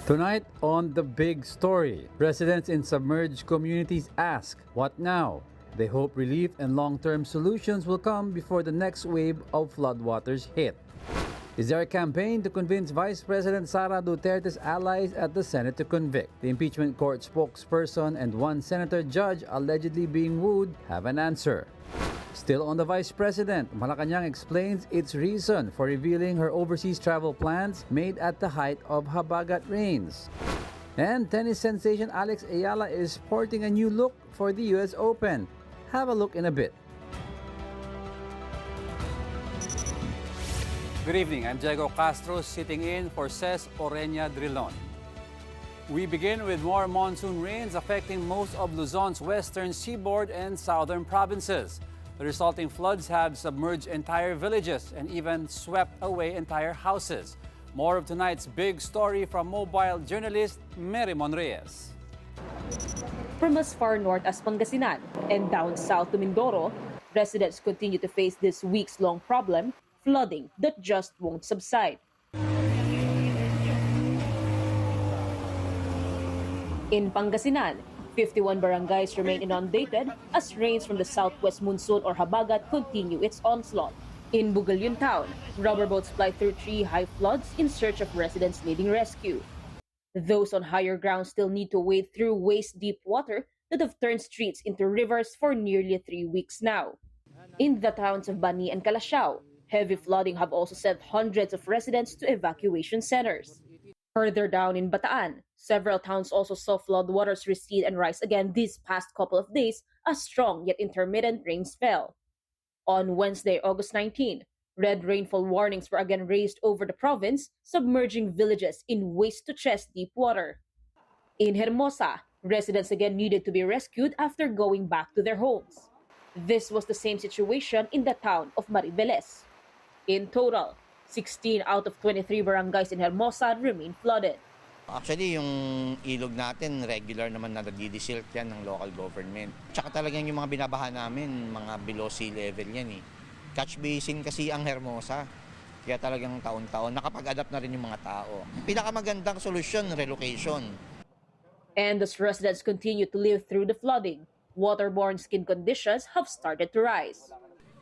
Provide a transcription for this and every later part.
Tonight on The Big Story, residents in submerged communities ask, what now? They hope relief and long-term solutions will come before the next wave of floodwaters hit. Is there a campaign to convince Vice President Sara Duterte's allies at the Senate to convict? The impeachment court spokesperson and one senator judge allegedly being wooed have an answer. Still on the Vice President, Malacanang explains its reason for revealing her overseas travel plans made at the height of Habagat rains. And tennis sensation Alex Ayala is sporting a new look for the US Open. Have a look in a bit. Good evening, I'm Diego Castro sitting in for Ces Oreña Drilon. We begin with more monsoon rains affecting most of Luzon's western seaboard and southern provinces. The resulting floods have submerged entire villages and even swept away entire houses. More of tonight's big story from mobile journalist Mary Monreyes. From as far north as Pangasinan and down south to Mindoro, residents continue to face this weeks-long problem, flooding that just won't subside. In Pangasinan, 51 barangays remain inundated as rains from the southwest monsoon or Habagat continue its onslaught. In Bugalyun town, rubber boats fly through 3 high floods in search of residents needing rescue. Those on higher ground still need to wade through waist-deep water that have turned streets into rivers for nearly 3 weeks now. In the towns of Bani and Calasiao, heavy flooding have also sent hundreds of residents to evacuation centers. Further down in Bataan, several towns also saw floodwaters recede and rise again these past couple of days as strong yet intermittent rains fell. On Wednesday, August 19, red rainfall warnings were again raised over the province, submerging villages in waist-to-chest deep water. In Hermosa, residents again needed to be rescued after going back to their homes. This was the same situation in the town of Mariveles. In total, 16 out of 23 barangays in Hermosa remain flooded. Actually, yung ilog natin, regular naman na nagdi-desilt yan ng local government. Tsaka talagang yung mga binabaha namin, mga below sea level yan eh. Catch basin kasi ang Hermosa. Kaya talagang taon-taon, nakapag-adapt na rin yung mga tao. Pinakamagandang solusyon, relocation. And as residents continue to live through the flooding, waterborne skin conditions have started to rise.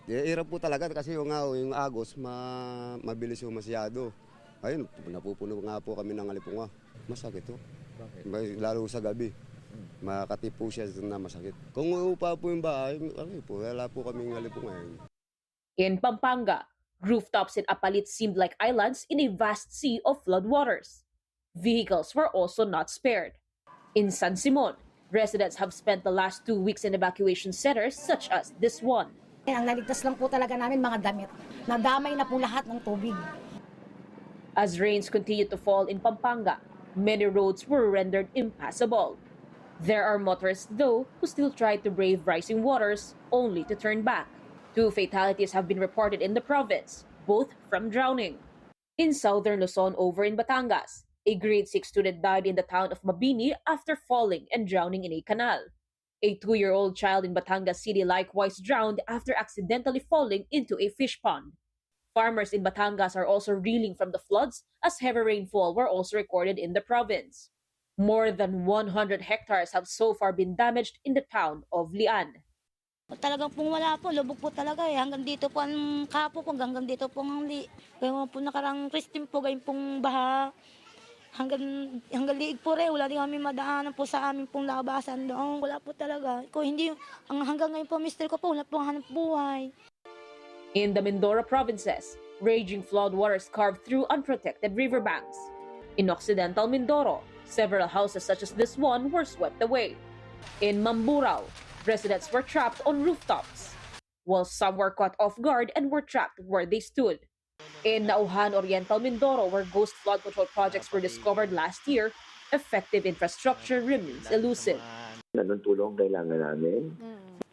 Hirap po talaga kasi yung agos mabilis yung masyado. Ayun, napupuno nga po kami ng alipunga. Masakit to. Lalo sa gabi. Makati po siya na masakit. Kung uupa po yung bahay, wala po kaming alipunga. In Pampanga, rooftops in Apalit seemed like islands in a vast sea of floodwaters. Vehicles were also not spared. In San Simon, residents have spent the last 2 weeks in evacuation centers such as this one. Ang naligtas lang po talaga namin mga damit. Nadamay na po lahat ng tubig. As rains continued to fall in Pampanga, many roads were rendered impassable. There are motorists, though, who still try to brave rising waters, only to turn back. 2 fatalities have been reported in the province, both from drowning. In southern Luzon over in Batangas, a grade 6 student died in the town of Mabini after falling and drowning in a canal. A 2-year-old child in Batangas City likewise drowned after accidentally falling into a fish pond. Farmers in Batangas are also reeling from the floods as heavy rainfall were also recorded in the province. More than 100 hectares have so far been damaged in the town of Lian. Talagang pong wala po, lubog po talaga eh. Hanggang dito po ang kapo po, hanggang dito po ang kaya po nakarang Christine po, gayon pong baha. Hanggang liig po rin, wala din kami madaanan po sa aming pong labasan doon. Wala po talaga. Hanggang ngayon po, mister ko po, wala pong hanap buhay. In the Mindoro provinces, raging floodwaters carved through unprotected riverbanks. In occidental Mindoro, several houses such as this one were swept away. In Mamburao, residents were trapped on rooftops, while some were caught off guard and were trapped where they stood. In Nauhan, Oriental Mindoro, where ghost flood control projects were discovered last year, effective infrastructure remains elusive. Anong tulong kailangan namin?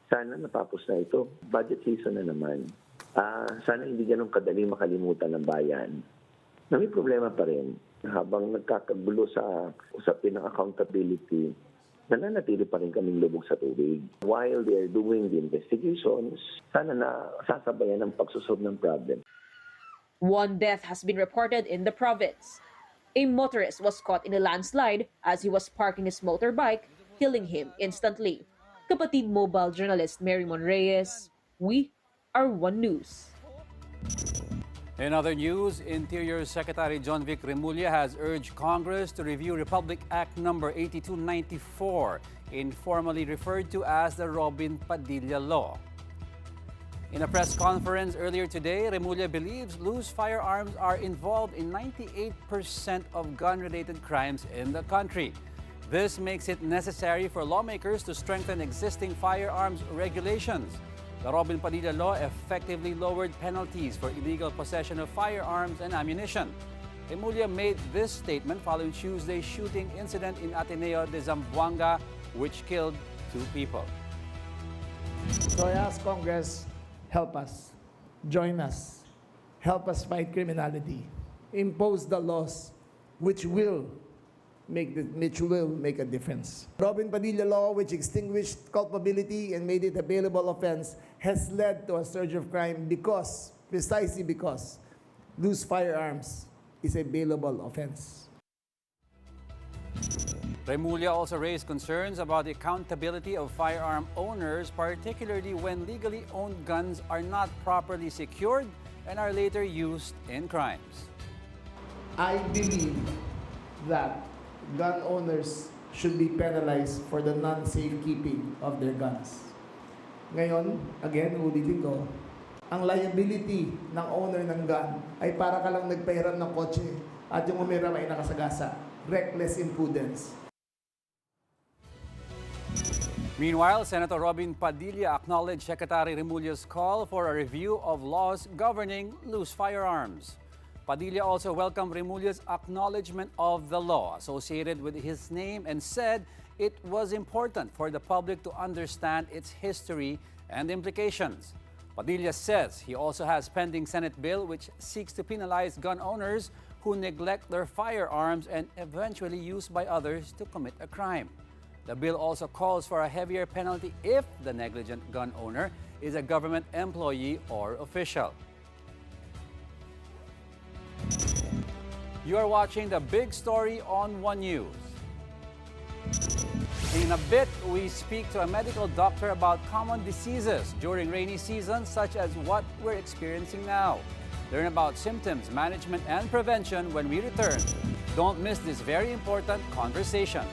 Sana natapos na ito. Budget season na naman. Sana hindi ganun kadaling makalimutan ng bayan. Na may problema pa rin. Habang nagkakagulo sa usapin ng accountability, nananatili pa rin kaming lubog sa tubig. While they are doing the investigations, sana na sasabayan ng pagsusolve ng problem. 1 death has been reported in the province. A motorist was caught in a landslide as he was parking his motorbike, killing him instantly. Kapatid Mobile journalist Mary Monreyes, we are One News. In other news, Interior Secretary John Vic Remulla has urged Congress to review Republic Act No. 8294, informally referred to as the Robin Padilla Law. In a press conference earlier today, Remulla believes loose firearms are involved in 98% of gun-related crimes in the country. This makes it necessary for lawmakers to strengthen existing firearms regulations. The Robin Padilla Law effectively lowered penalties for illegal possession of firearms and ammunition. Remulla made this statement following Tuesday's shooting incident in Ateneo de Zamboanga, which killed 2 people. So I ask Congress, help us, join us, help us fight criminality, impose the laws which will make a difference. Robin Padilla Law, which extinguished culpability and made it a bailable offense, has led to a surge of crime precisely because loose firearms is a bailable offense. Remulla also raised concerns about the accountability of firearm owners, particularly when legally owned guns are not properly secured and are later used in crimes. I believe that gun owners should be penalized for the non-safekeeping of their guns. Ngayon, again, ulitin ko, ang liability ng owner ng gun ay para ka lang nagpahiram ng kotse at yung umiram ay nakasagasa. Reckless imprudence. Meanwhile, Senator Robin Padilla acknowledged Secretary Remulla's call for a review of laws governing loose firearms. Padilla also welcomed Remulla's acknowledgement of the law associated with his name and said it was important for the public to understand its history and implications. Padilla says he also has pending Senate bill which seeks to penalize gun owners who neglect their firearms and eventually used by others to commit a crime. The bill also calls for a heavier penalty if the negligent gun owner is a government employee or official. You are watching the big story on One News. In a bit, we speak to a medical doctor about common diseases during rainy season, such as what we're experiencing now. Learn about symptoms, management, and prevention when we return. Don't miss this very important conversation.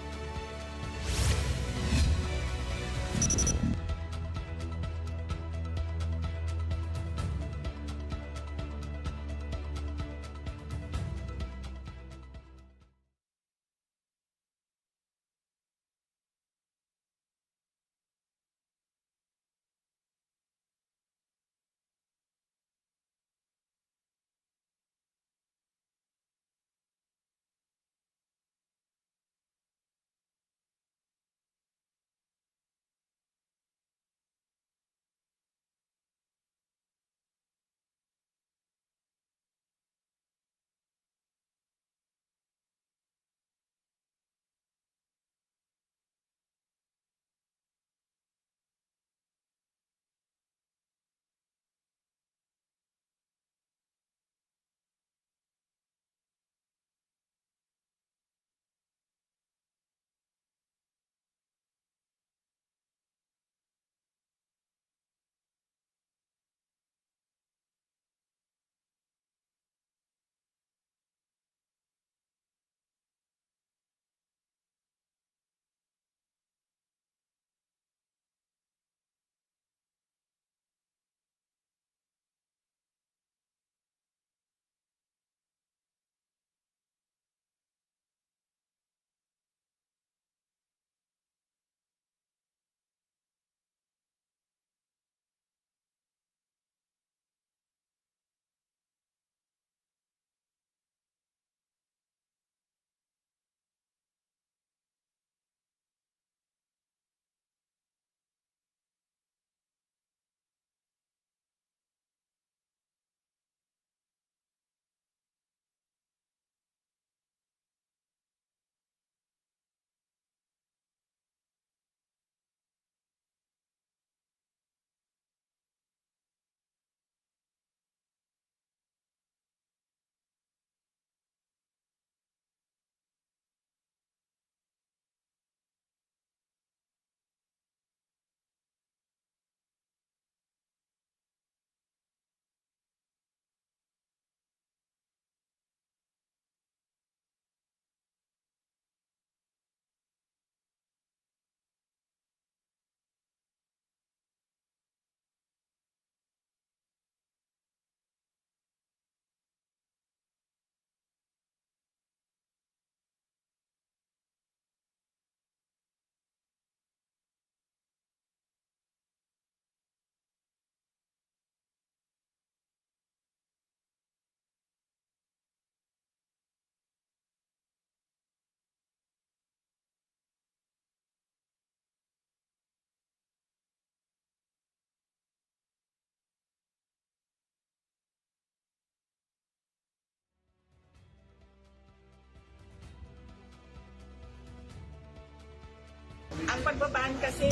pagbabaan kasi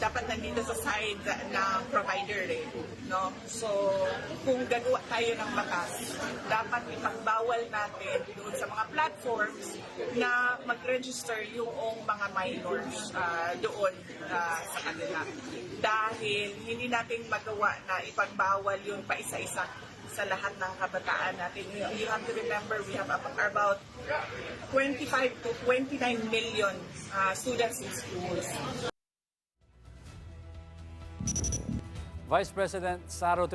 dapat nandito sa side ng provider no? So, kung gagawa tayo ng batas, dapat ipagbawal natin doon sa mga platforms na mag-register yung mga minors doon sa kanila. Dahil hindi natin magawa na ipagbawal yung paisa-isa sa lahat ng kabataan natin. You have to remember, we have about 25 to 29 million students in schools. Vice President Sara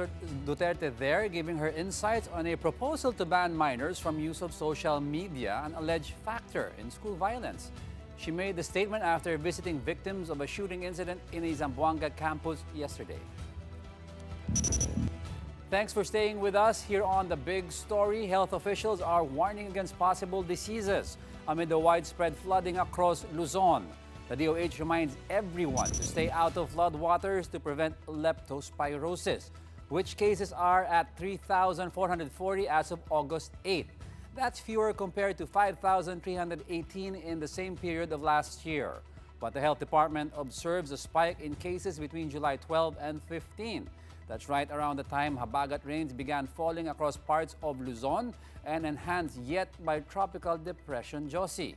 Duterte there giving her insights on a proposal to ban minors from use of social media, an alleged factor in school violence. She made the statement after visiting victims of a shooting incident in a Zamboanga campus yesterday. Thanks for staying with us here on The Big Story. Health officials are warning against possible diseases amid the widespread flooding across Luzon. The DOH reminds everyone to stay out of floodwaters to prevent leptospirosis, which cases are at 3,440 as of August 8. That's fewer compared to 5,318 in the same period of last year. But the Health Department observes a spike in cases between July 12 and 15. That's right around the time habagat rains began falling across parts of Luzon and enhanced yet by Tropical Depression Josie.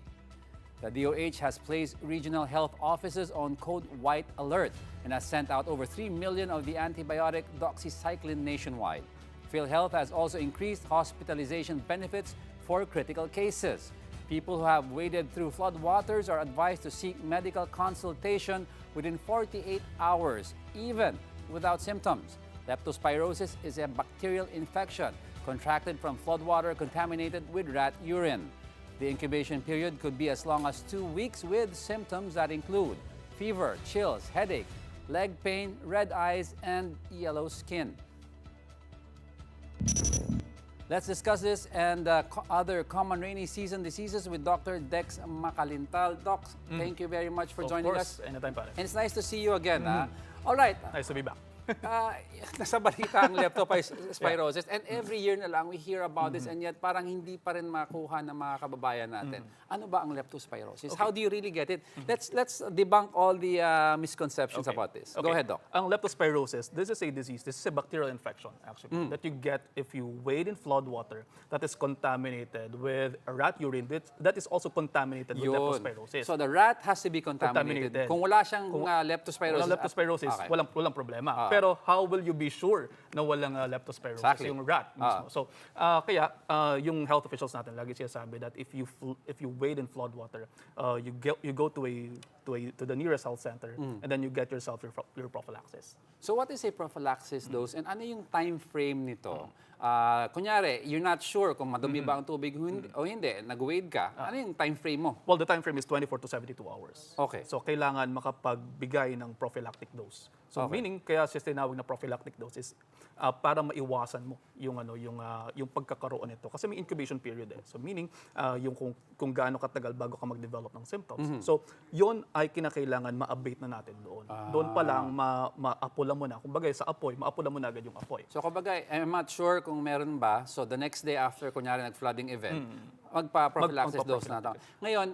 The DOH has placed regional health offices on Code White Alert and has sent out over 3 million of the antibiotic doxycycline nationwide. PhilHealth has also increased hospitalization benefits for critical cases. People who have waded through floodwaters are advised to seek medical consultation within 48 hours, even without symptoms. Leptospirosis is a bacterial infection contracted from floodwater contaminated with rat urine. The incubation period could be as long as 2 weeks with symptoms that include fever, chills, headache, leg pain, red eyes, and yellow skin. Let's discuss this and other common rainy season diseases with Dr. Dex Macalintal. Doc, thank you very much for joining us. Anytime, pare. And it's nice to see you again. All right. Nice to be back. Nasa balita ang leptospirosis and every year na lang we hear about this and yet parang hindi pa rin makuha ng mga kababayan natin. Ano ba ang leptospirosis? How do you really get it? Let's debunk all the misconceptions about this. Go ahead, Doc. Ang leptospirosis, this is a disease, this is a bacterial infection actually that you get if you wade in flood water that is contaminated with rat urine that is also contaminated with leptospirosis. So the rat has to be contaminated. Kung wala siyang leptospirosis, walang leptospirosis, walang problema. Pero how will you be sure na walang leptospirosis yung rat mismo? So kaya yung health officials natin lagi sinasabi that if you wade in flood water, you go to the nearest health center and then you get yourself your prophylaxis. So what is a prophylaxis dose and ano yung time frame nito? Kunyari, you're not sure kung madumi ba ang tubig o hindi, nag-wade ka, ano yung time frame mo? Well, the time frame is 24 to 72 hours. Okay. So kailangan makapagbigay ng prophylactic dose. So meaning kaya siya tinawag na prophylactic dose is para maiwasan mo yung pagkakaroon nito kasi may incubation period So meaning yung kung gaano katagal bago ka mag-develop ng symptoms. So yon ay kinakailangan ma-abate na natin doon. Doon pa lang maapula mo na. Kumbaga sa apoy, maapula mo na agad yung apoy. So kumbaga, I'm not sure kung meron ba. So the next day after kunyari nag-flooding event, magpa-prophylaxis dose na ito. Ngayon,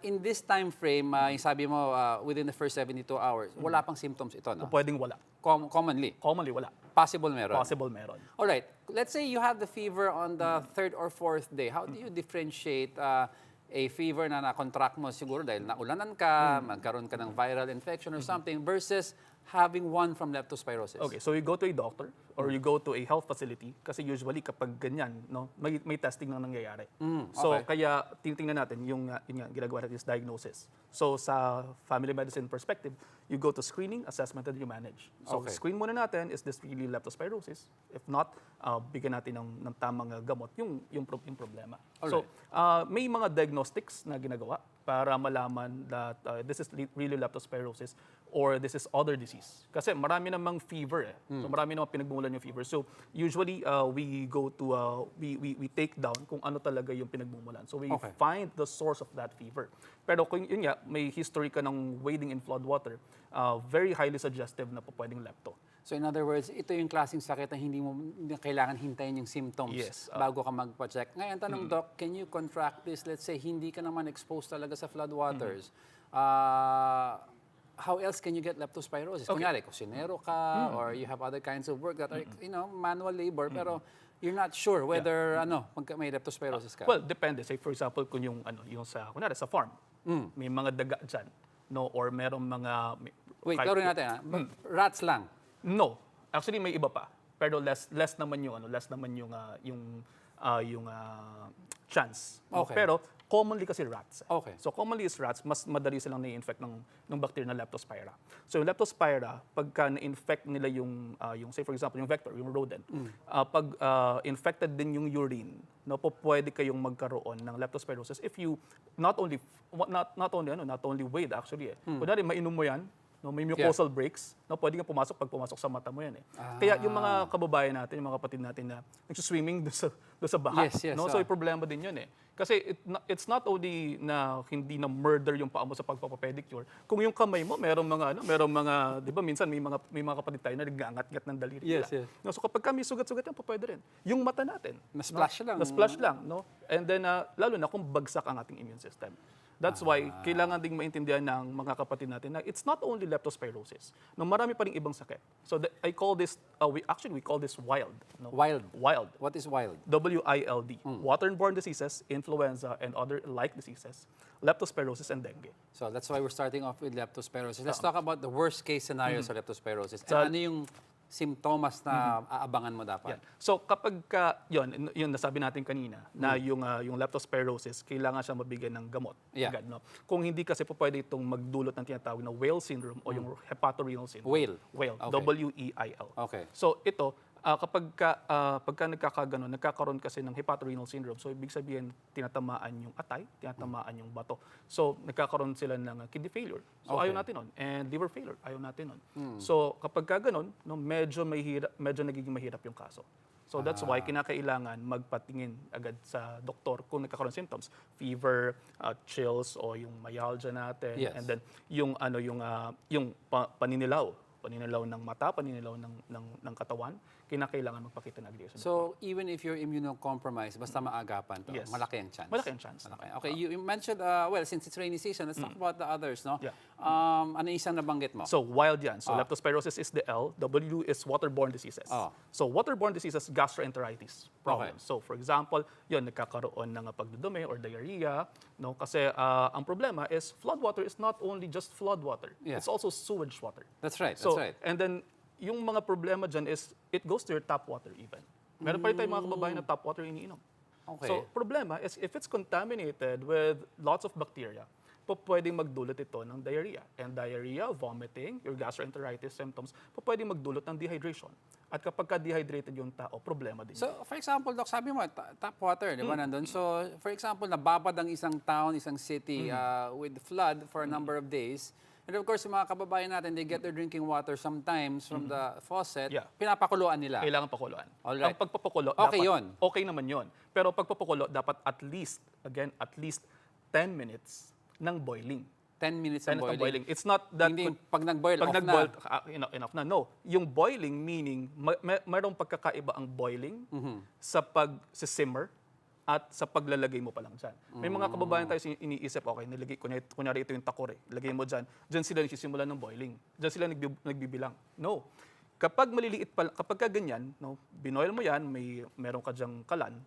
in this time frame, yung sabi mo within the first 72 hours, wala pang symptoms ito, no? Pwedeng wala. Commonly? Commonly, wala. Possible meron? Possible meron. Alright, let's say you have the fever on the third or fourth day. How do you differentiate a fever na na-contract mo siguro dahil naulanan ka, magkaroon ka ng viral infection or something versus having one from leptospirosis? Okay, so you go to a doctor or you go to a health facility kasi usually kapag ganyan, no, may testing na nangyayari. So kaya tinitingnan natin yung ginagawa natin is diagnosis. So sa family medicine perspective, you go to screening, assessment, and you manage. So screen muna natin, is this really leptospirosis? If not, bigyan natin ng tamang gamot yung problema. So may mga diagnostics na ginagawa para malaman that this is really leptospirosis or this is other disease. Kasi marami namang fever So marami namang pinagbumulan yung fever. So usually we go to we take down kung ano talaga yung pinagbumulan. So we find the source of that fever. Pero kung yun nga, may history ka ng wading in flood water, very highly suggestive na po pwedeng lepto. So in other words, ito yung klaseng sakit na hindi mo kailangan hintayin yung symptoms bago ka magpa-check. Ngayon, tanong Doc, can you contract this? Let's say hindi ka naman exposed talaga sa floodwaters. how else can you get leptospirosis? Kunyari, kusinero ka, or you have other kinds of work that are, manual labor, pero you're not sure whether, may leptospirosis ka. Well, depende. Say, for example, kung yung kunyari, sa farm, may mga daga dyan, no? Or merong mga... Wait, klaro natin, rats lang. No. Actually, may iba pa. Pero less naman yung chance. No? Okay. Pero commonly kasi rats. Okay. So commonly is rats, mas madali silang na-infect ng bacteria na Leptospira. So yung Leptospira, pagka na-infect nila yung say for example, yung vector, yung rodent, pag infected din yung urine, no, pwede kayong magkaroon ng leptospirosis if you not only wade actually. Kunwari mainom mo yan, no, may mucosal breaks, no, pwede nga pag pumasok sa mata mo yan eh. Kaya yung mga kababayan natin, yung mga kapatid natin na nagsuswimming doon sa baha, no, so yung problema din yun eh. Kasi it's not only na hindi na murder yung paa mo sa pagpapapedicure, kung yung kamay mo, merong mga, di ba minsan may mga kapatid tayo na nagangat-ngat ng daliri nila. No, so kapag kami sugat-sugat yan, pwede rin. Yung mata natin, na-splash lang. Na-splash lang, no? And then, lalo na kung bagsak ang ating immune system. That's why kailangan ding maintindihan ng mga kapatid natin na it's not only leptospirosis. No, marami pa ring ibang sakit. So I call this we call this wild. No? Wild. What is wild? WILD. Waterborne diseases, influenza, and other like diseases, leptospirosis and dengue. So that's why we're starting off with leptospirosis. Let's talk about the worst case scenario sa leptospirosis. So, ano yung simptomas na aabangan mo dapat? Yan. So kapag yun nasabi natin kanina na yung leptospirosis, kailangan siya mabigyan ng gamot. Agad, no? Kung hindi kasi pwede itong magdulot ng tinatawag na whale syndrome o yung hepatorenal syndrome. Whale. Okay. WEIL. Okay. So ito, pagka nagkakaroon kasi ng hepatorenal syndrome, so ibig sabihin tinatamaan yung atay, tinatamaan yung bato. So nagkakaroon sila ng kidney failure. So ayaw natin nun. And liver failure, ayaw natin nun. So kapag ganon, no, medyo nagiging mahirap yung kaso. So that's why kinakailangan magpatingin agad sa doktor kung nagkakaroon symptoms, fever, chills o yung myalgia natin, and then yung paninilaw ng mata, paninilaw ng katawan, kinakailangan magpakita ng agad. So, even if you're immunocompromised, basta maagapan to, malaki ang chance. Malaki ang chance. Okay, you mentioned, since it's rainy season, let's talk about the others, no? Yeah. Ano isang nabanggit mo? So, wild yan. So, leptospirosis is the L, W is waterborne diseases. So, waterborne diseases, gastroenteritis problems. So, for example, yun, nagkakaroon ng pagdudumi or diarrhea, no? Kasi ang problema is flood water is not only just flood water, it's also sewage water. That's right, So, that's right. and then, yung mga problema dyan is, it goes to your tap water even. Meron pa rin tayong mga kababayan na tap water iniinom. Okay. So, problema is, if it's contaminated with lots of bacteria, pwedeng magdulot ito ng diarrhea. And diarrhea, vomiting, your gastroenteritis symptoms, pwedeng magdulot ng dehydration. At kapag ka-dehydrated yung tao, problema din. So, for example, Doc, sabi mo, tap water, di ba, nandun? So, for example, nababad ang isang town, isang city with flood for a number of days. And of course, yung mga kababayan natin, they get their drinking water sometimes from the faucet. Pinapakuluan nila. Kailangan pakuluan. Alright. Ang pagpapakulo, Okay dapat, yun. Okay naman yun. Pero pagpapakulo, dapat at least 10 minutes ng boiling. 10 minutes ng boiling. It's not that... Hindi, pag nag-boil, off nag-boil, na. Enough na. No. Yung boiling meaning, mayroong pagkakaiba ang boiling sa pag-simmer at sa paglalagay mo pa lang dyan. May mga kababayan tayo iniisip, okay, nilagay, kunyari ito yung takore, lagay mo dyan sila nagsisimula ng boiling. Dyan sila nagbibilang. No. Kapag maliliit pa, kapag ganyan, no, binoil mo yan, meron ka dyang kalan.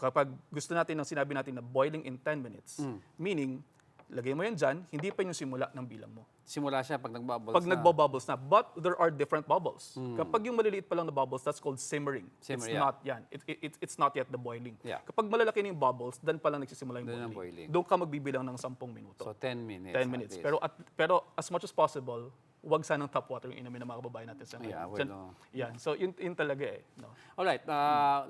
Kapag gusto natin, sinabi natin na boiling in 10 minutes, meaning, lagay mo yan dyan, hindi pa yung simula ng bilang mo. Simula siya pag nagbubbles Pag nagbubbles na. But there are different bubbles. Kapag yung maliliit pa lang na bubbles, that's called simmering. Not yan. It's not yet the boiling. Kapag malalaki na yung bubbles, then pa lang nagsisimula yung boiling. Doon ka magbibilang ng 10 minuto. So 10 minutes. 10 minutes. Pero as much as possible, wag sanang tap water yung inumin ng mga kababayan natin sa ngayon. Yeah, so yun talaga eh. No? Alright,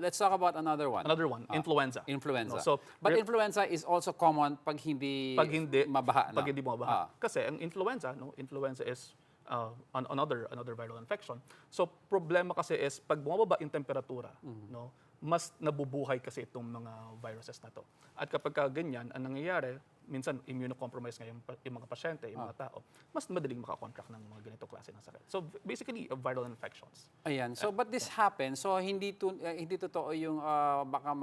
let's talk about another one. Influenza. Influenza. No? But influenza is also common pag hindi mabaha. Pag hindi mabaha. Kasi ang influenza is another viral infection. So problema kasi is pag bumababa yung temperatura, no, mas nabubuhay kasi itong mga viruses na to. At kapag ganyan, ang nangyayari, minsan immunocompromised ngayon yung mga pasyente, yung mga tao, mas madaling makakontract ng mga ganito klase ng sakit. So basically, viral infections. Ayan. So, but this happens. So, hindi totoo yung baka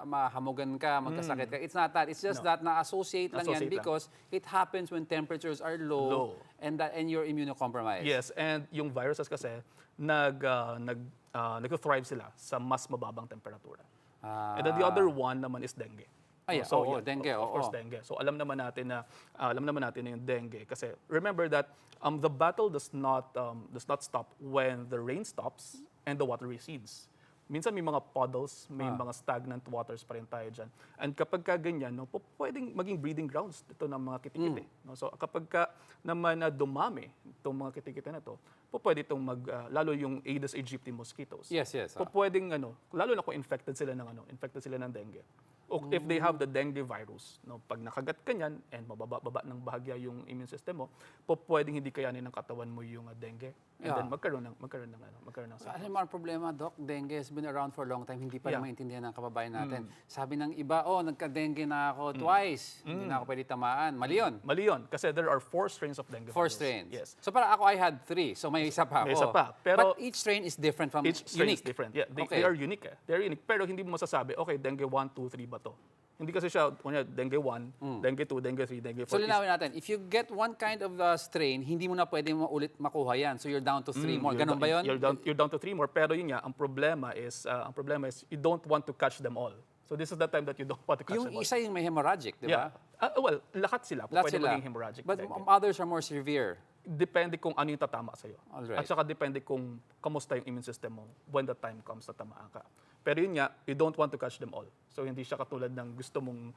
mahamugan ka, magkasakit ka. It's not that. It's just that na-associate lang yan because it happens when temperatures are low. And you're immunocompromised. Yes, and yung viruses kasi, nag-thrive sila sa mas mababang temperatura. And then the other one naman is dengue. Dengue. Of course, dengue. So alam naman natin na yung dengue kasi remember that the battle does not stop when the rain stops and the water recedes. Minsan may mga puddles, may mga stagnant waters pa rin tayo dyan. And kapag ganyan, pwedeng maging breeding grounds ito ng mga kitikite. So kapag naman dumami itong mga kitikite na to, pwede itong lalo yung Aedes aegypti mosquitoes. Yes. Pwedeng lalo na kung infected sila ng dengue. O if they have the dengue virus, pag nakagat ka niyan and mababa ng bahagya yung immune system mo, pwedeng hindi kayanin ng katawan mo yung dengue. And then magkaroon ng sakit. Alam mo ang problema, Doc, dengue has been around for a long time, hindi pa maintindihan ng kababayan natin. Sabi ng iba, nagka-dengue na ako twice, hindi na ako pwede tamaan. Mali yun, kasi there are 4 strains of dengue virus. 4 strains? Yes. So para ako, I had 3, so may isa pa ako. May isa pa. Pero but each strain is different from each strain unique. is different. Yeah, they are unique. They're unique. Pero hindi mo masasabi, okay, dengue 1, 2, 3 ba to? Hindi kasi siya, dengue 1, dengue 2, dengue 3, dengue 4. So linawin natin, if you get one kind of the strain, hindi mo na pwede ulit makuha yan. So you're down to 3 more. Ganun ba yun? You're down to 3 more. Pero yun nga, ang problema is you don't want to catch them all. So this is the time that you don't want to catch them all. Yung isa yung may hemorrhagic, di ba? Well, lahat sila. Pwede maging hemorrhagic. But others are more severe. Depende kung ano yung tatama sa'yo. Alright. At saka depende kung kamusta yung immune system mo when the time comes na tamaan ka. Pero yun nga, you don't want to catch them all. So hindi siya katulad ng gusto mong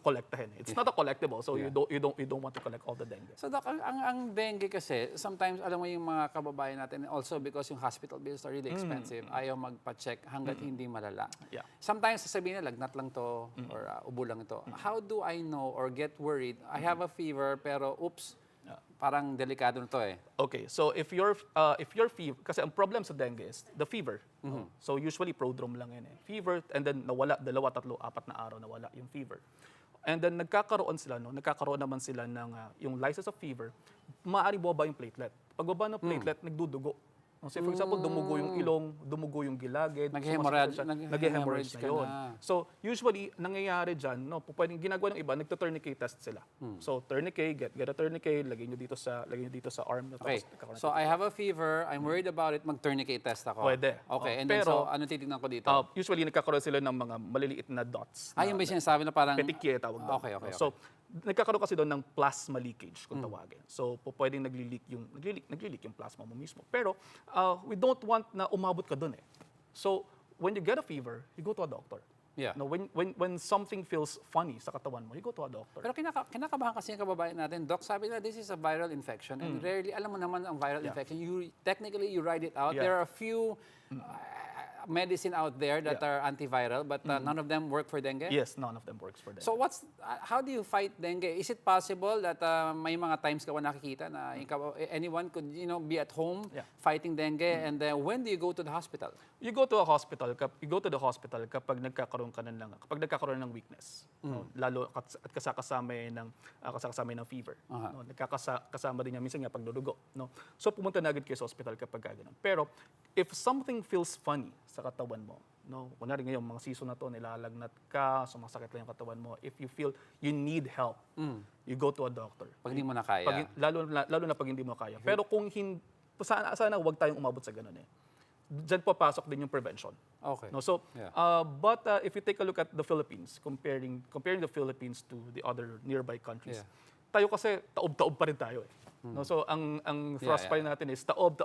kolektahin. It's not a collectible, so you don't want to collect all the dengue. So Doc, ang dengue kasi, sometimes alam mo yung mga kababayan natin, also because yung hospital bills are really expensive, ayaw magpa-check hanggat hindi malala. Yeah. Sometimes sasabihin na lagnat lang to or ubo lang ito. How do I know or get worried? I have a fever pero oops, parang delikado na to eh. Okay, so if your fever, kasi ang problem sa dengue is the fever. So usually prodrome lang yan eh. Fever, and then nawala, 2, 3, 4 na araw nawala yung fever. And then nagkakaroon naman sila ng yung lysis of fever, maaari baba yung platelet. Pag baba ng platelet, nagdudugo. So for example, dumugo yung ilong, dumugo yung gilagid, nag-hemorrhage na yun. So usually, nangyayari dyan, pwedeng ginagawa ng iba, nagto-tourniquet test sila. So tourniquet, get a tourniquet, lagay nyo dito sa arm. Okay, so I have a fever, I'm worried about it, mag-tourniquet test ako. Pwede. Okay, and then so, ano titignan ko dito? Usually, nagkakaroon sila ng mga maliliit na dots. Yung may sinasabi na parang... Petechiae tawag doon. Okay. So, nagkakaroon kasi doon ng plasma leakage, kung tawagin. So, pwedeng naglileak yung plasma mo mismo. Pero, we don't want na umabot ka doon eh. So, when you get a fever, you go to a doctor. Yeah. No, when something feels funny sa katawan mo, you go to a doctor. Pero kinakabahan kasi yung kababayan natin, Doc, sabi na this is a viral infection and rarely, alam mo naman ang viral infection, technically you ride it out. Yeah. There are a few medicine out there that are antiviral, but none of them work for dengue? Yes, none of them works for dengue. So how do you fight dengue? Is it possible that may mga times ka nakikita na anyone could be at home fighting dengue, and when do you go to the hospital? You go to the hospital kapag nagkakaroon ng weakness. Lalo at kasakasama ng fever. Nagkakasama din niya minsan nga pagdudugo, no. So pumunta na agad kayo sa hospital kapag ganun. Pero if something feels funny sa katawan mo, no, kunwari ngayon mga season na to, nilalagnat ka, sumasakit lang yung katawan mo, if you feel you need help, you go to a doctor. Pag hindi mo na kaya. Lalo na pag hindi mo kaya. Pero kung sana huwag tayong umabot sa ganun eh. Diyan papasok din yung prevention. Okay. No, so, but if you take a look at the Philippines, comparing the Philippines to the other nearby countries, tayo kasi taob-taob pa rin tayo eh. No, so ang thrust pa rin natin is taob,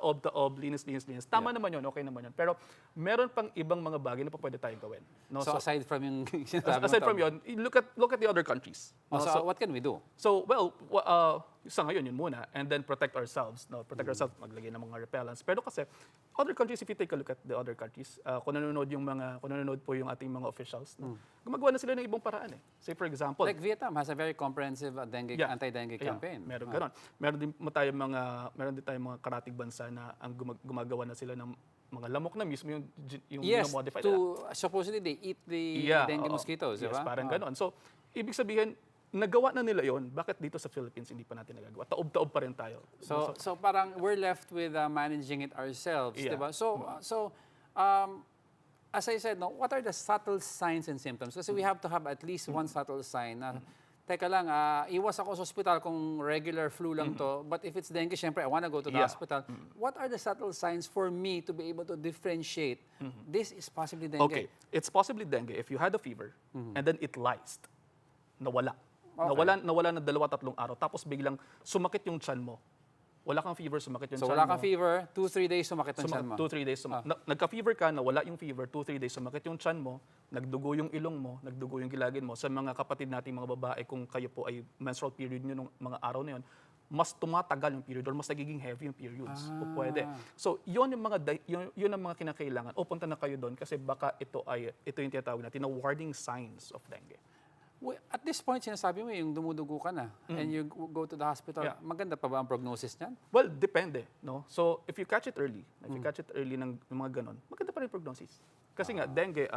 linis. Tama naman yun, okay naman yun. Pero meron pang ibang mga bagay na pa pwede tayong gawin. No, so aside from yung aside from yun, look at the other countries. No, so what can we do? So sa ngayon yun muna, and then protect ourselves. No, maglagay ng mga repellents. Pero kasi other countries, if you take a look at the other countries, kung nanonood po yung ating mga officials, no, gumagawa na sila ng ibang paraan eh. Say for example, like Vietnam has a very comprehensive anti-dengue campaign. Meron ganon. Meron din tayong mga karatig bansa na ang gumagawa na sila ng mga lamok na mismo yung Yes, modify nila. supposedly they eat the dengue oo. mosquitoes, di Yes, ba? parang ganon. So, ibig sabihin, nagawa na nila yon. Bakit dito sa Philippines hindi pa natin nagagawa? Taob-taob pa rin tayo. So parang we're left with managing it ourselves, Yeah. di ba? As I said, no, what are the subtle signs and symptoms? Kasi we have to have at least one subtle sign na, teka lang, iwas ako sa hospital kung regular flu lang to, but if it's dengue, syempre, I wanna go to the Yeah. hospital. What are the subtle signs for me to be able to differentiate this is possibly dengue? Okay, it's possibly dengue if you had a fever and then it lysed. Nawala. Okay. Nawala na 2-3 araw. Tapos biglang sumakit yung tiyan mo. Wala kang fever, sumakit yung So tiyan wala mo. kang fever, 2-3 days sumakit ang tiyan mo. 2-3 days. Nagka-fever ka, nawala yung fever, 2-3 days, sumakit yung tiyan mo, nagdugo yung ilong mo, nagdugo yung gilagid mo. Sa mga kapatid nating mga babae, kung kayo po ay menstrual period nyo nung mga araw na yun, mas tumatagal yung period or mas nagiging heavy yung periods. O pwede. So, yun ang mga kinakailangan. O punta na kayo doon kasi baka ito yung tinatawag natin na warning signs of dengue. At this point, sinasabi mo yung dumudugo ka na and you go to the hospital. Yeah. Maganda pa ba ang prognosis niyan? Well, depende, no? So, if you catch it early, ng mga ganon, maganda pa rin prognosis. Kasi nga dengue,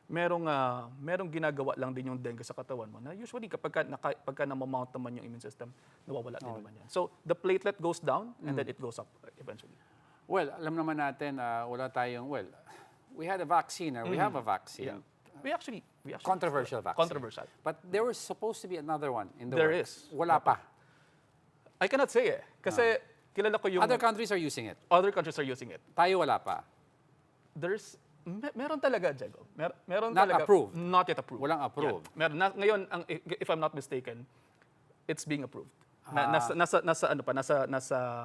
merong ginagawa lang din yung dengue sa katawan mo na usually pagka na-mount naman yung immune system, nawawala din naman yan. So, the platelet goes down and then it goes up eventually. Well, alam naman natin we had a vaccine or we have a vaccine. Yeah. We actually Controversial vaccine. Controversial. But there was supposed to be another one in the There works. is. Wala pa. I cannot say kasi kilala ko yung Other countries are using it. other countries are using it. Tayo wala pa. Meron talaga, Diego. Meron Not talaga. approved. Not yet approved. Walang approved. Yeah. Meron. Ngayon, if I'm not mistaken, it's being approved. Nasa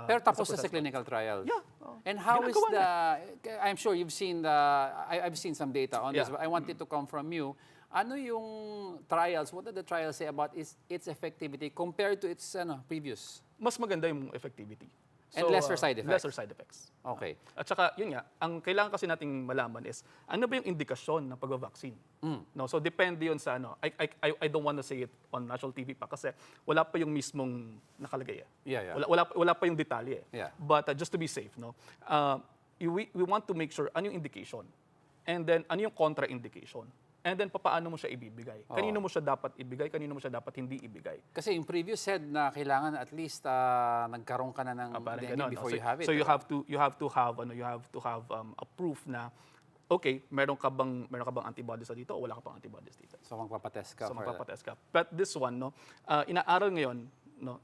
Pero tapos na process sa clinical trials. Yeah. And how is Ginagawa I'm sure you've seen I've seen some data on this, Yeah. but I want it to come from you. Ano yung trials? What did the trials say about its effectivity compared to its previous? Mas maganda yung effectivity. And lesser side effects. Lesser side effects. Okay. At saka, yun nga, ang kailangan kasi nating malaman is, ano ba yung indikasyon ng pag-vaccine? No? So, depende yun sa ano. I don't want to say it on national TV pa kasi wala pa yung mismong nakalagay. Yeah. Wala pa yung detalye. Yeah. But just to be safe, no? We want to make sure ano yung indication. And then, ano yung contraindication. And then, papaano mo siya ibibigay? Kanino mo siya dapat ibigay? Kanino mo siya dapat hindi ibigay? Kasi yung previous said na kailangan at least nagkaroon ka na ng Parang dengue ganon, before no? you have it. So you have to have a proof na okay, meron ka bang antibodies dito o wala ka pang antibodies dito. So magpapatest ka. So magpapatest ka. But this one, no, inaaral ngayon, no.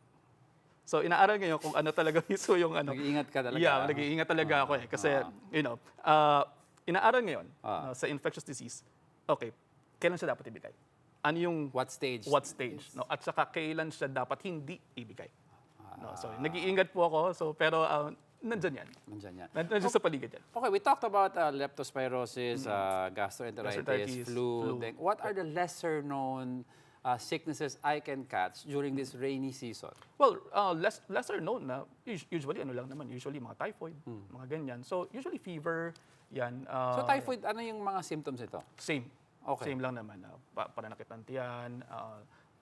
So inaaral ngayon kung ano talaga mismo yung ano. Nag-iingat ka talaga. Yeah, nag-iingat talaga ako kasi inaaral ngayon sa infectious disease. Okay, kailan siya dapat ibigay? Ano yung What stage? What stage, no? At saka kailan siya dapat hindi ibigay. No, so nag-iingat po ako, pero nandyan yan. Nandyan sa paligid yan. Okay, we talked about leptospirosis, gastroenteritis, flu. What are the lesser known sicknesses I can catch during this rainy season? Well, lesser known na usually usually mga typhoid, mga ganyan. So usually fever, yan. So typhoid, ano yung mga symptoms ito? Same. Okay. Same lang naman. Pananakit ng tiyan,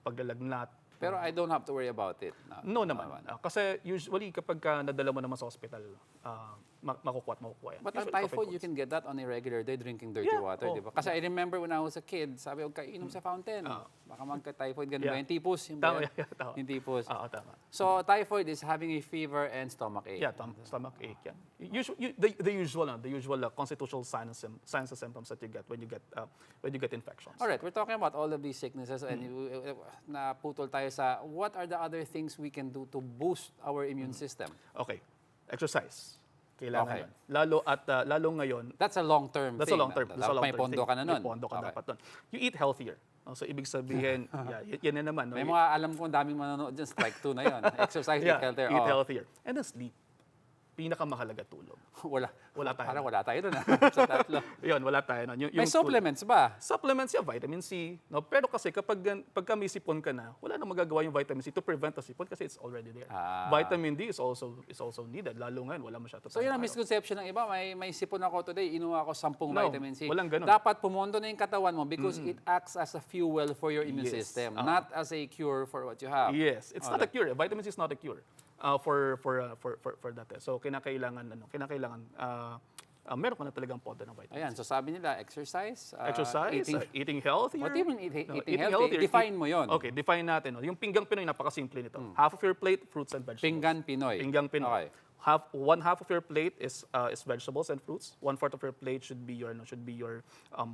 paglalagnat. Pero I don't have to worry about it. No naman. Kasi usually kapag nadala mo naman sa hospital, makukuha yan. But ang Usually, typhoid, you cough can get that on a regular day drinking dirty water, di ba? Kasi I remember when I was a kid, sabi ko, kainom sa fountain. Baka magka-typhoid, ganun ba? Yung tipos. Tama. Yung tipos. Oo, tama. So, typhoid is having a fever and stomach ache. Yeah, stomach ache yan. The usual constitutional signs and symptoms that you get when you get infections. Alright, we're talking about all of these sicknesses and naputol tayo sa what are the other things we can do to boost our immune system? Okay. Exercise. Kailangan Okay. yun. Lalo ngayon. That's a long-term That's thing. a long-term. May pondo ka na nun. May pondo ka dapat nun. You eat healthier. So, ibig sabihin, yan na naman. No? May mga alam ko, daming manonood dyan, strike 2 na yun. Exercise, eat healthier. Eat healthier. And then sleep. Pinakamahalaga tulog. Wala tayo. Parang wala tayo dun sa tatlo. Yun, wala tayo nun. May supplements ba? Supplements, vitamin C. No? Pero kasi pagka may sipon ka na, wala nang magagawa yung vitamin C to prevent the sipon kasi it's already there. Vitamin D is also needed. Lalo ngayon, wala masyado. So yun ang misconception ng iba. May sipon ako today, inuha ako 10 vitamin C. Walang ganun. Dapat pumondo na yung katawan mo because it acts as a fuel for your immune system, not as a cure for what you have. Yes, it's not a cure. Vitamin C is not a cure. for that test. So kinakailangan meron ka na talagang pondo ng vitamins. Ayan, so sabi nila, exercise, Eating healthier. What do you mean eating healthy? healthier. Define mo yon. Okay, define natin. No? Yung pinggang Pinoy, napakasimple nito. Half of your plate, fruits and vegetables. Pinggan Pinoy. Pinggang Pinoy. Okay. One half of your plate is vegetables and fruits. 1/4 of your plate should be your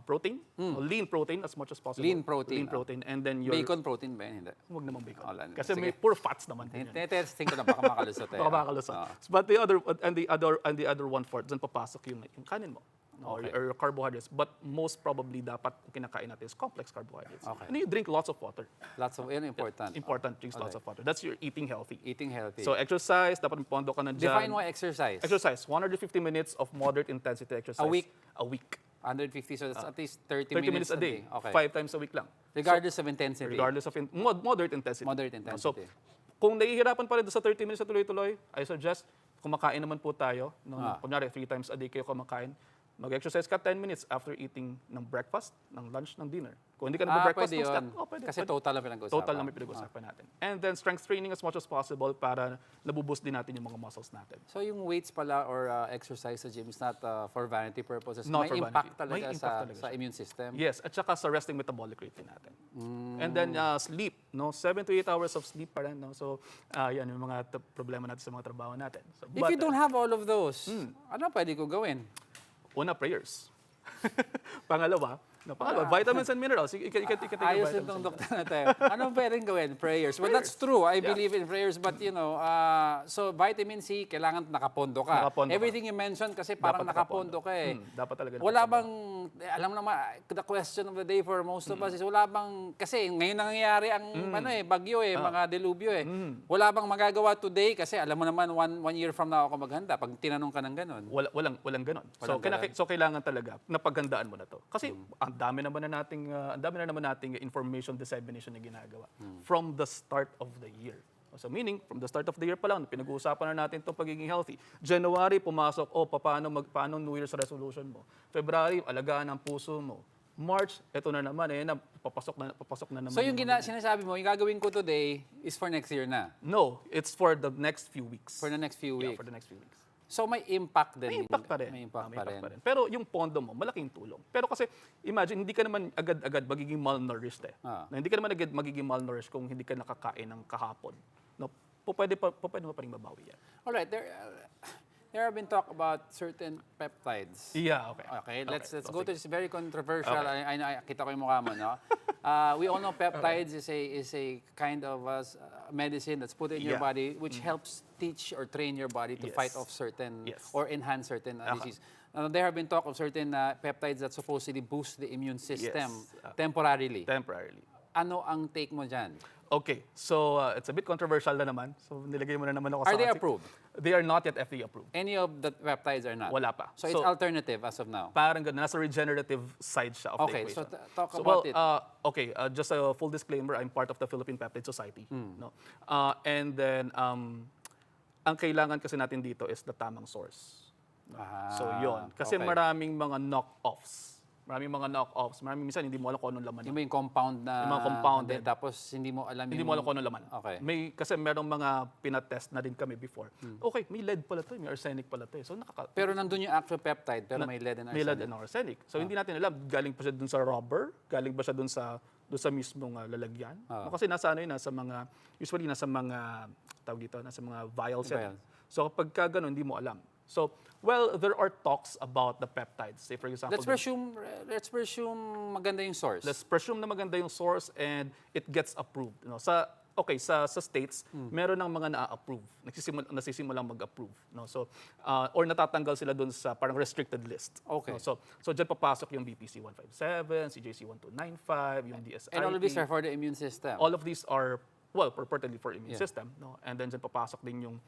protein, lean protein as much as possible. Lean protein. And then your Bacon protein ba yun? Hindi. Huwag naman bacon. Wala. Kasi Sige. may poor fats naman din. yan. Testing ko na baka makalusot eh. Baka makalusot. But the other 1/4 dyan papasok yung kanin mo. Okay. Or carbohydrates. But most probably dapat kinakain natin is complex carbohydrates. Okay. And you drink lots of water. Lots of, yun important. Important, drinks lots of water. That's your eating healthy. Eating healthy. So exercise, dapat may pondo ka na dyan. Define why exercise. Exercise, 150 minutes of moderate intensity exercise. A week? A week. 150, so that's at least 30 minutes a day. Okay. 5 times a week lang. Regardless of intensity. Regardless of moderate intensity. Moderate So, intensity. kung nahihirapan pa rin sa 30 minutes na tuloy-tuloy, I suggest, kumakain naman po tayo. Kunyari, 3 times a day kayo kumakain. Mag-exercise ka 10 minutes after eating ng breakfast, ng lunch, ng dinner. Kung hindi ka nag-breakfast, pwede yun. pwede. Kasi total lang pinag-usapan. Total lang may pinag-usapan natin. And then strength training as much as possible para nabuboost din natin yung mga muscles natin. So yung weights pala or exercise sa gym is not for vanity purposes. Not may for impact vanity. talaga May impact talaga sa siya. immune system. Yes, at saka sa resting metabolic rate din natin. And then sleep, 7 to 8 hours of sleep pa rin. So yan yung mga problema natin sa mga trabaho natin. So, If you don't have all of those, ano pwede ko gawin? Una, prayers. Pangalawa, vitamins and minerals. You can take your Ayos vitamins itong and doktor na tayo. Anong pwedeng gawin? Prayers. Well, that's true. I believe in prayers. But, so vitamin C, kailangan nakapondo ka. Nakapondo ka. Everything you mentioned kasi parang Dapat nakapondo ka eh. Dapat talaga Wala nakapondo. bang, alam naman, the question of the day for most of us is, wala bang, kasi ngayon nangyayari ang bagyo mga delubyo eh. Wala bang magagawa today kasi alam mo naman, one year from now ako maghanda pag tinanong ka ng ganun. Walang ganon. So kailangan talaga napaghandaan mo na to. Kasi ang dami na naman nating information dissemination na ginagawa from the start of the year. So meaning, from the start of the year pa lang, pinag-uusapan na natin itong pagiging healthy. January, pumasok, paano New Year's resolution mo? February, alagaan ang puso mo. March, eto na naman, papasok na naman. So yung sinasabi mo, yung gagawin ko today is for next year na? No, it's for the next few weeks. For the next few weeks? Yeah, for the next few weeks. So may impact din. May impact pa rin. May impact pa rin. Pero yung pondo mo, malaking tulong. Pero kasi, imagine, hindi ka naman agad-agad magiging malnourished eh. Hindi ka naman agad magiging malnourished kung hindi ka nakakain ng kahapon. No? Pwede mo pa rin mabawi yan. Alright, there have been talk about certain peptides. Yeah, okay. Okay, let's go to this very controversial. Okay. I kita ko yung mukha mo, no? We all know peptides is a kind of medicine that's put in your body which helps teach or train your body to fight off certain or enhance certain disease. There have been talk of certain peptides that supposedly boost the immune system temporarily. Ano ang take mo dyan? Okay, so it's a bit controversial na naman. So nilagay mo na naman ako sa Are they approved? They are not yet FDA approved. Any of the peptides are not? Wala pa. So it's alternative as of now? Parang ganun. Nasa regenerative side siya of the Okay, equation. so talk about it. Just a full disclaimer, I'm part of the Philippine Peptide Society. No? And then, ang kailangan kasi natin dito is the tamang source. No? So yun. Kasi maraming mga knock-offs. Maraming minsan hindi mo alam kung anong laman. Yung compound na... Yung mga compounded. Tapos hindi mo alam Hindi mo alam kung anong laman. Okay. Kasi merong mga pinatest na rin kami before. Okay, may lead pala to, may arsenic pala to. So pero nandun yung actual peptide, pero may lead and arsenic. May lead and arsenic. So hindi natin alam, galing pa siya dun sa rubber, galing ba siya dun sa mismong lalagyan. Kasi usually nasa mga, tawag dito, nasa mga vials yan. So kapag ganun, hindi mo alam. So, there are talks about the peptides. Say, for example, let's presume maganda yung source. Let's presume na maganda yung source and it gets approved. Sa states, meron ng mga na-approve. Nasisimulang mag-approve. So, or natatanggal sila dun sa parang restricted list. Okay. So dyan papasok yung BPC 157, CJC 1295, yung DSIT. And all of these are for the immune system? All of these are purportedly for immune system, no? And then dyan papasok din yung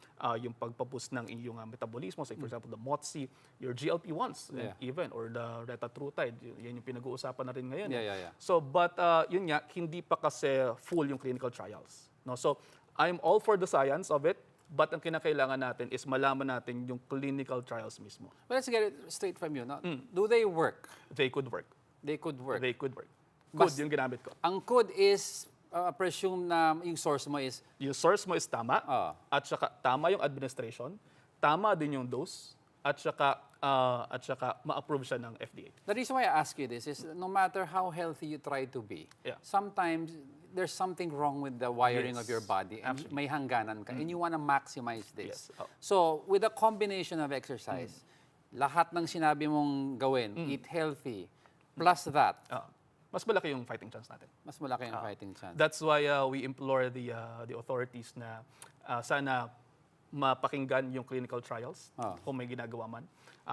pagpapus ng iyong metabolismo, say for example the MOTS, your GLP-1s, even, or the retatrutide, yan yung pinag-uusapan na rin ngayon. So, but yun nga, hindi pa kasi full yung clinical trials. No? So, I'm all for the science of it, but ang kinakailangan natin is malaman natin yung clinical trials mismo. Well, let's get it straight from you. No? Do they work? They could work. They could work. They could work. Could yung ginamit ko. Ang could is presume na yung source mo is Yung source mo is tama, at saka tama yung administration, tama din yung dose, at saka ma-approve siya ng FDA. the reason why I ask you this is no matter how healthy you try to be, Yeah. sometimes there's something wrong with the wiring Yes. of your body and Absolutely. may hangganan ka and you want to maximize this. Yes. Oh. So with a combination of exercise, lahat ng sinabi mong gawin, eat healthy, plus that, Mas malaki yung fighting chance natin. mas malaki ang fighting chance. That's why we implore the authorities na sana mapakinggan yung clinical trials kung may ginagawa man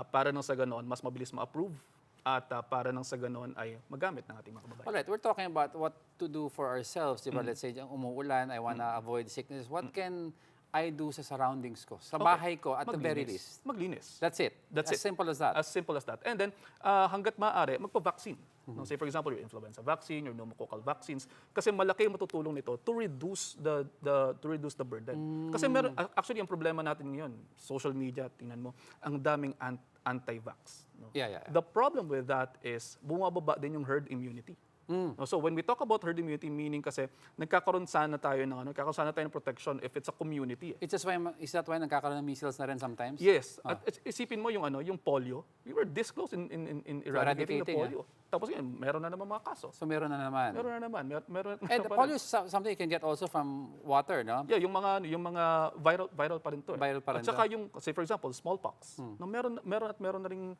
para nang sa ganoon mas mabilis ma-approve at para nang sa ganoon ay magamit ng ating mga kababayan. Alright, we're talking about what to do for ourselves. Diba? Let's say, umuulan, I wanna avoid sickness. What can I do sa surroundings ko? Sa bahay ko, at the very least. Maglinis. That's it. That's as it. simple as that. As simple as that. And then, hanggat maaari, magpa-vaccine. No, say for example, your influenza vaccine, your pneumococcal vaccines, kasi malaki yung matutulong nito to reduce the burden. Kasi actually ang problema natin ngayon, social media, tingnan mo, ang daming anti-vax. No? Yeah. The problem with that is bumababa din yung herd immunity. No, so when we talk about herd immunity, meaning kasi nagkakaroon sana tayo ng protection if it's a community. Is that why nagkakaroon ng measles na rin sometimes? Yes. At isipin mo yung polio. We were this close in eradicating the polio. Tapos yun, meron na naman mga kaso. So meron na naman. Meron And polio is something you can get also from water, no? Yeah, yung mga viral pa rin to. Viral pa rin At saka to. yung, say for example, smallpox. No, meron na ring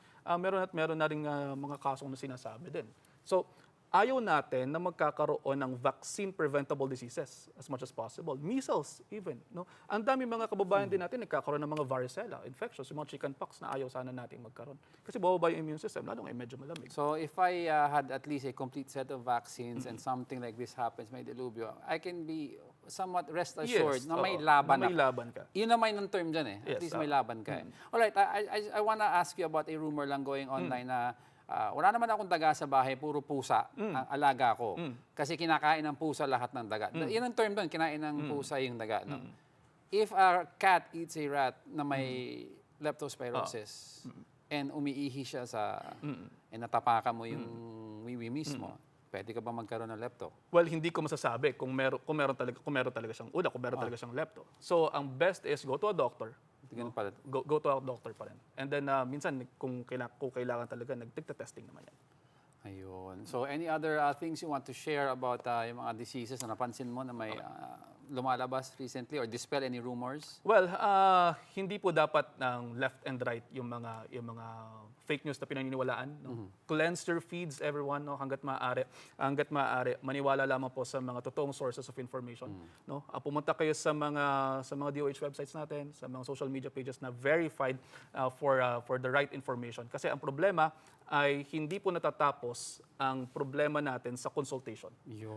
mga kasong na sinasabi din. So, ayaw natin na magkakaroon ng vaccine-preventable diseases as much as possible. Measles, even. No? Ang dami mga kababayan din natin nagkakaroon ng mga varicella infections, yung mga chickenpox na ayaw sana natin magkaroon. Kasi bababa yung immune system, lalo ngayon medyo malamig. So if I had at least a complete set of vaccines and something like this happens, may delubyo, I can be somewhat rest assured na may laban na may laban ka. Yun naman yung term dyan eh. At Yes, least may laban ka. Alright, I wanna ask you about a rumor lang going online na wala naman akong daga sa bahay, puro pusa ang alaga ko. Kasi kinakain ng pusa lahat ng daga. Yan ang term doon, kinain ng pusa yung daga. No? If a cat eats a rat na may leptospirosis and umiihi siya and natapakan mo yung wiwi mismo, pwede ka ba magkaroon ng lepto? Well, hindi ko masasabi kung meron talaga sung lepto. So, ang best is go to a doctor. Go to a doctor pa rin. And then, minsan, kung kailangan talaga, nagtigta-testing naman yan. Ayun. So, any other things you want to share about yung mga diseases na napansin mo na may lumalabas recently or dispel any rumors? Well, hindi po dapat ng left and right yung mga fake news na pinaniniwalaan. No? Cleanse your feeds, everyone, no? hanggat maaari, maniwala lamang po sa mga totoong sources of information. No? Pumunta kayo sa mga DOH websites natin, sa mga social media pages na verified for the right information. Kasi ang problema ay hindi po natatapos ang problema natin sa consultation.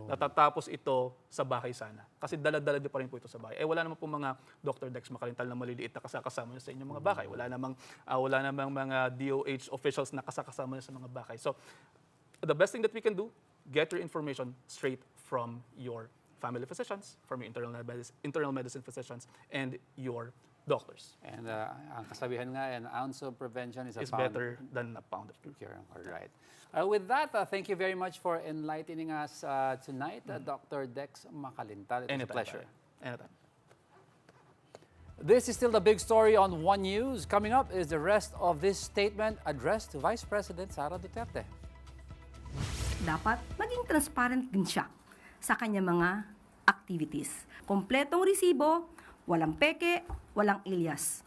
Natatapos ito sa bahay sana. Kasi dala-dala pa rin po ito sa bahay. Wala naman po mga Dr. Dex makalintal na maliliit na kasama sa inyong mga bahay. Wala namang mga DOH officials na kasama sa mga bahay. So, the best thing that we can do, get your information straight from your family physicians, from your internal medicine physicians, and your doctors. And ang kasabihan nga, an ounce of prevention is better than a pound of cure. All right. With that, thank you very much for enlightening us tonight, Dr. Dex Makalintal. It was a pleasure. Anytime. This is still the big story on One News. Coming up is the rest of this statement addressed to Vice President Sara Duterte. Dapat maging transparent din siya sa kanyang mga activities. Kompletong resibo, walang peke, walang ilyas.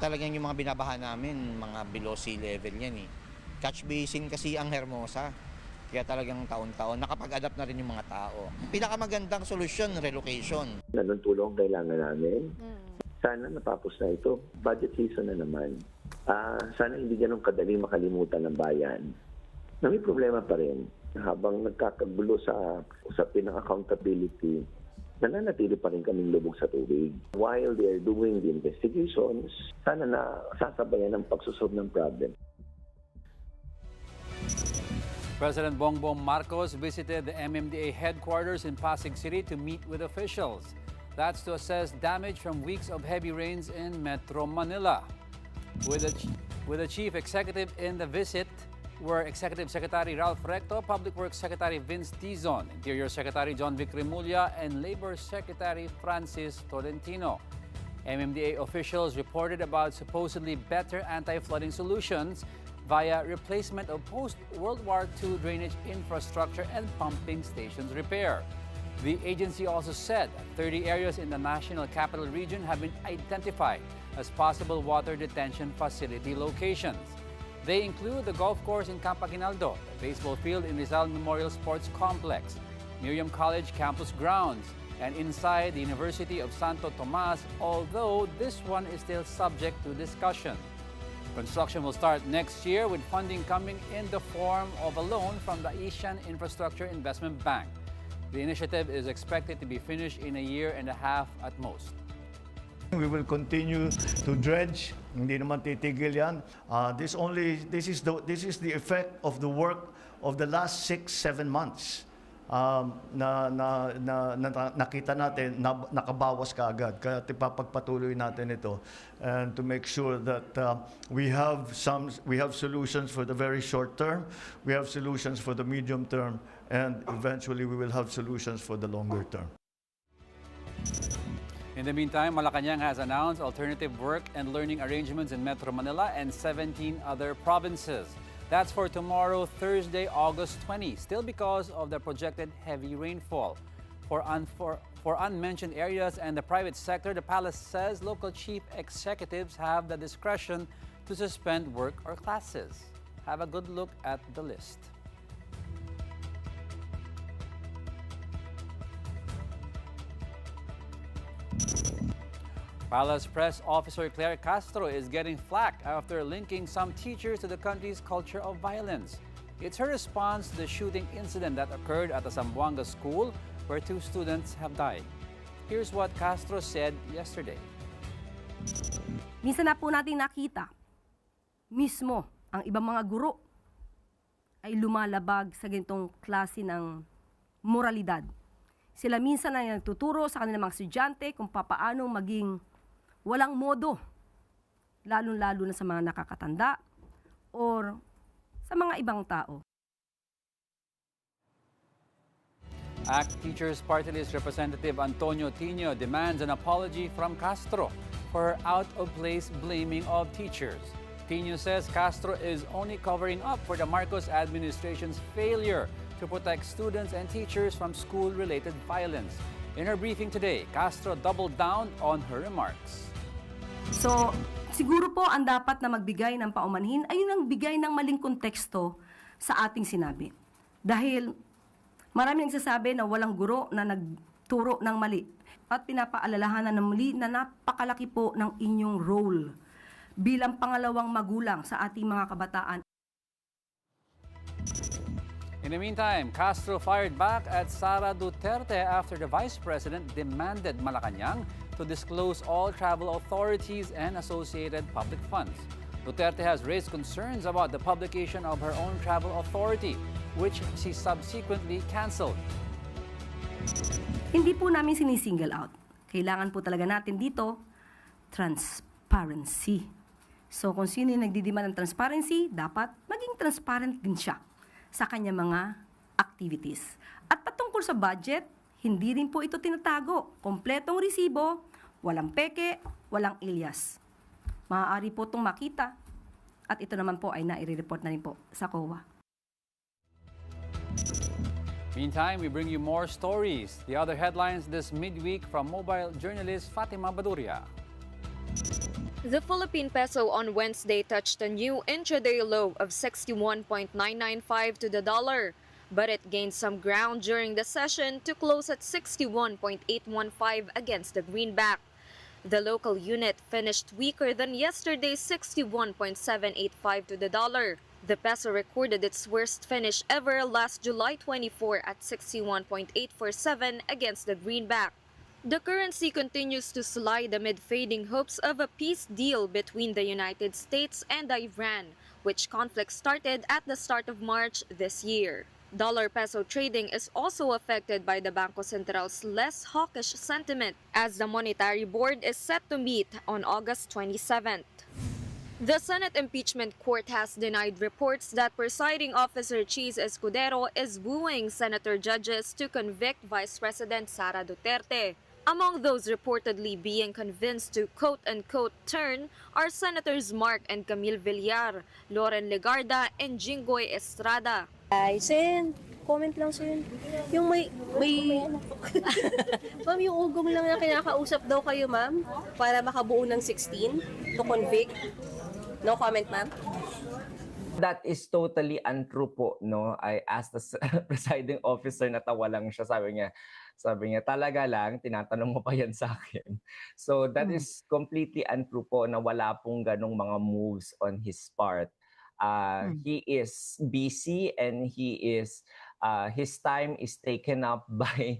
Tsaka talagang yung mga binabaha namin, mga below sea level yan eh. Catch basin kasi ang Hermosa. Kaya talagang taon-taon, nakapag-adapt na rin yung mga tao. Pinakamagandang solusyon, relocation. Anong tulong kailangan namin? Sana natapos na ito. Budget season na naman. Sana hindi ganun kadali makalimutan ng bayan na may problema pa rin habang nagkakagulo sa usapin ng accountability. Nananatili pa rin kaming lubog sa tubig. While they are doing the investigations, sana na sasabayan ng pagsusolve ng problem. President Bongbong Marcos visited the MMDA headquarters in Pasig City to meet with officials. That's to assess damage from weeks of heavy rains in Metro Manila. With the chief executive in the visit were Executive Secretary Ralph Recto, Public Works Secretary Vince Dizon, Interior Secretary John Vic Remulla, and Labor Secretary Francis Tolentino. MMDA officials reported about supposedly better anti-flooding solutions via replacement of post-World War II drainage infrastructure and pumping stations repair. The agency also said 30 areas in the National Capital Region have been identified as possible water detention facility locations. They include the golf course in Camp Aguinaldo, the baseball field in Rizal Memorial Sports Complex, Miriam College campus grounds, and inside the University of Santo Tomas, although this one is still subject to discussion. Construction will start next year with funding coming in the form of a loan from the Asian Infrastructure Investment Bank. The initiative is expected to be finished in a year and a half at most. We will continue to dredge. Hindi naman titigil yan. This is the effect of the work of the last 6-7 months. Nakita natin nakabawas kaagad. Kaya ipapagpatuloy natin ito and to make sure that we have solutions for the very short term, we have solutions for the medium term, and eventually we will have solutions for the longer term. In the meantime, Malacanang has announced alternative work and learning arrangements in Metro Manila and 17 other provinces. That's for tomorrow, Thursday, August 20, still because of the projected heavy rainfall. For unmentioned areas and the private sector, the palace says local chief executives have the discretion to suspend work or classes. Have a good look at the list. Palace Press Officer Claire Castro is getting flack after linking some teachers to the country's culture of violence. It's her response to the shooting incident that occurred at a Zamboanga school where 2 students have died. Here's what Castro said yesterday. Minsan na po natin nakita, mismo ang ibang mga guro ay lumalabag sa ganitong klase ng moralidad. Sila minsan ay nagtuturo sa kanilang mga estudyante kung papaano maging walang modo, lalo-lalo na sa mga nakakatanda or sa mga ibang tao. ACT Teachers Party List Representative Antonio Tino demands an apology from Castro for her out-of-place blaming of teachers. Tino says Castro is only covering up for the Marcos administration's failure to protect students and teachers from school-related violence. In her briefing today, Castro doubled down on her remarks. So, siguro po ang dapat na magbigay ng paumanhin ay yung bigay ng maling konteksto sa ating sinabi. Dahil marami nagsasabi na walang guro na nagturo ng mali at pinapaalalahanan ng muli na napakalaki po ng inyong role bilang pangalawang magulang sa ating mga kabataan. In the meantime, Castro fired back at Sara Duterte after the Vice President demanded Malacanang to disclose all travel authorities and associated public funds. Duterte has raised concerns about the publication of her own travel authority, which she subsequently canceled. Hindi po namin sinisingle out. Kailangan po talaga natin dito transparency. So kung sino yung nagdidemand ng transparency, dapat maging transparent din siya sa kanya mga activities. At patungkol sa budget, hindi rin po ito tinatago. Kompletong resibo, walang peke, walang ilyas. Maaari po itong makita at ito naman po ay nai-report na rin po sa COA. Meantime, we bring you more stories. The other headlines this midweek from mobile journalist Fatima Baduria. The Philippine peso on Wednesday touched a new intraday low of 61.995 to the dollar, but it gained some ground during the session to close at 61.815 against the greenback. The local unit finished weaker than yesterday's 61.785 to the dollar. The peso recorded its worst finish ever last July 24 at 61.847 against the greenback. The currency continues to slide amid fading hopes of a peace deal between the United States and Iran, which conflict started at the start of March this year. Dollar-peso trading is also affected by the Bangko Central's less hawkish sentiment, as the Monetary Board is set to meet on August 27th. The Senate Impeachment Court has denied reports that Presiding Officer Cheese Escudero is wooing senator judges to convict Vice President Sara Duterte. Among those reportedly being convinced to quote-unquote turn are Senators Mark and Camille Villar, Loren Legarda, and Jinggoy Estrada. Ay, Sen, comment lang, Sen. Yung may ma'am, yung ugong lang na kinakausap daw kayo, ma'am, para makabuo ng 16 to convict. No comment, ma'am? That is totally untrue po, no? I asked the presiding officer, natawa lang siya, sabi niya, talaga lang, tinatanong mo pa yan sa akin. So that is completely untrue po na wala pong ganong mga moves on his part. He is busy and his time is taken up by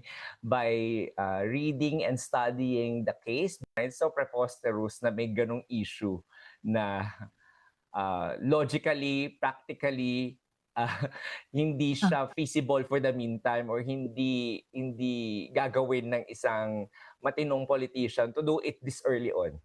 reading and studying the case. It's so preposterous na may ganong issue na logically, practically, hindi siya feasible for the meantime or hindi gagawin ng isang matinong politician to do it this early on.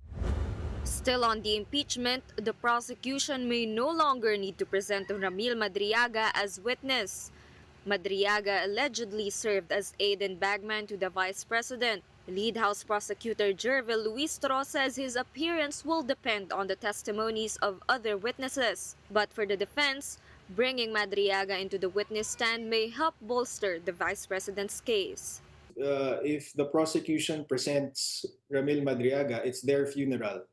Still on the impeachment, the prosecution may no longer need to present Ramil Madriaga as witness. Madriaga allegedly served as aide and bagman to the vice president. Lead House Prosecutor Jervil Luistro says his appearance will depend on the testimonies of other witnesses. But for the defense, bringing Madriaga into the witness stand may help bolster the vice president's case. If the prosecution presents Ramil Madriaga, it's their funeral.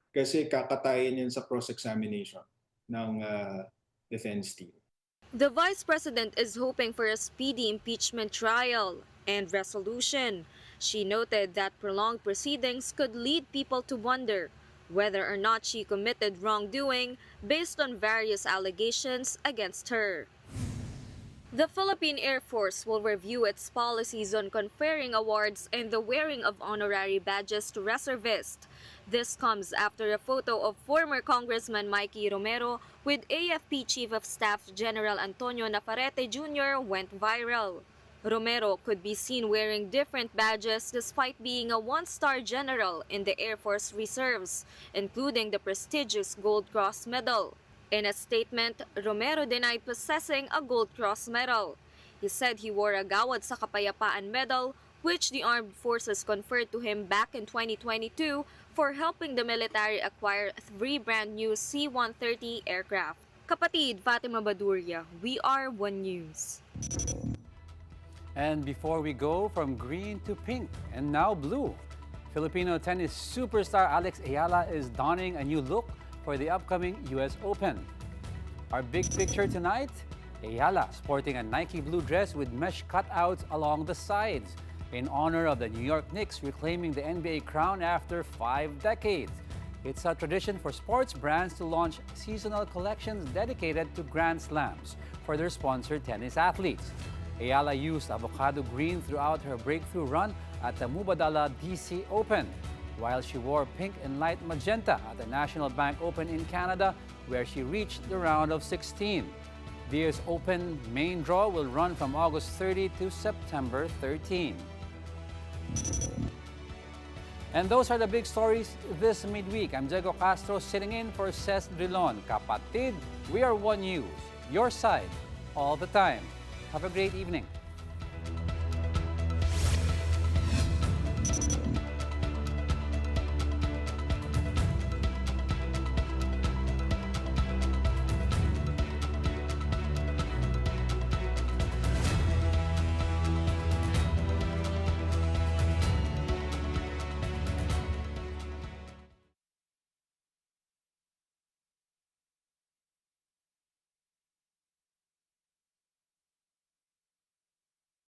Kasi kakatayin yun sa cross-examination ng defense team. The vice president is hoping for a speedy impeachment trial and resolution. She noted that prolonged proceedings could lead people to wonder whether or not she committed wrongdoing based on various allegations against her. The Philippine Air Force will review its policies on conferring awards and the wearing of honorary badges to reservists. This comes after a photo of former Congressman Mikey Romero with AFP Chief of Staff General Antonio Navarrete Jr. went viral. Romero could be seen wearing different badges despite being a one-star general in the Air Force Reserves, including the prestigious Gold Cross Medal. In a statement, Romero denied possessing a Gold Cross medal. He said he wore a Gawad sa Kapayapaan medal, which the armed forces conferred to him back in 2022 for helping the military acquire 3 brand-new C-130 aircraft. Kapatid Fatima Badurya, we are One News. And before we go from green to pink and now blue, Filipino tennis superstar Alex Ayala is donning a new look for the upcoming US Open. Our big picture tonight, Ayala sporting a Nike blue dress with mesh cutouts along the sides in honor of the New York Knicks reclaiming the NBA crown after 5 decades. It's a tradition for sports brands to launch seasonal collections dedicated to Grand Slams for their sponsored tennis athletes. Ayala used avocado green throughout her breakthrough run at the Mubadala DC Open, while she wore pink and light magenta at the National Bank Open in Canada, where she reached the round of 16. The US Open main draw will run from August 30 to September 13. And those are the big stories this midweek. I'm Diego Castro sitting in for Ces Drilon. Kapatid, we are One News, your side, all the time. Have a great evening.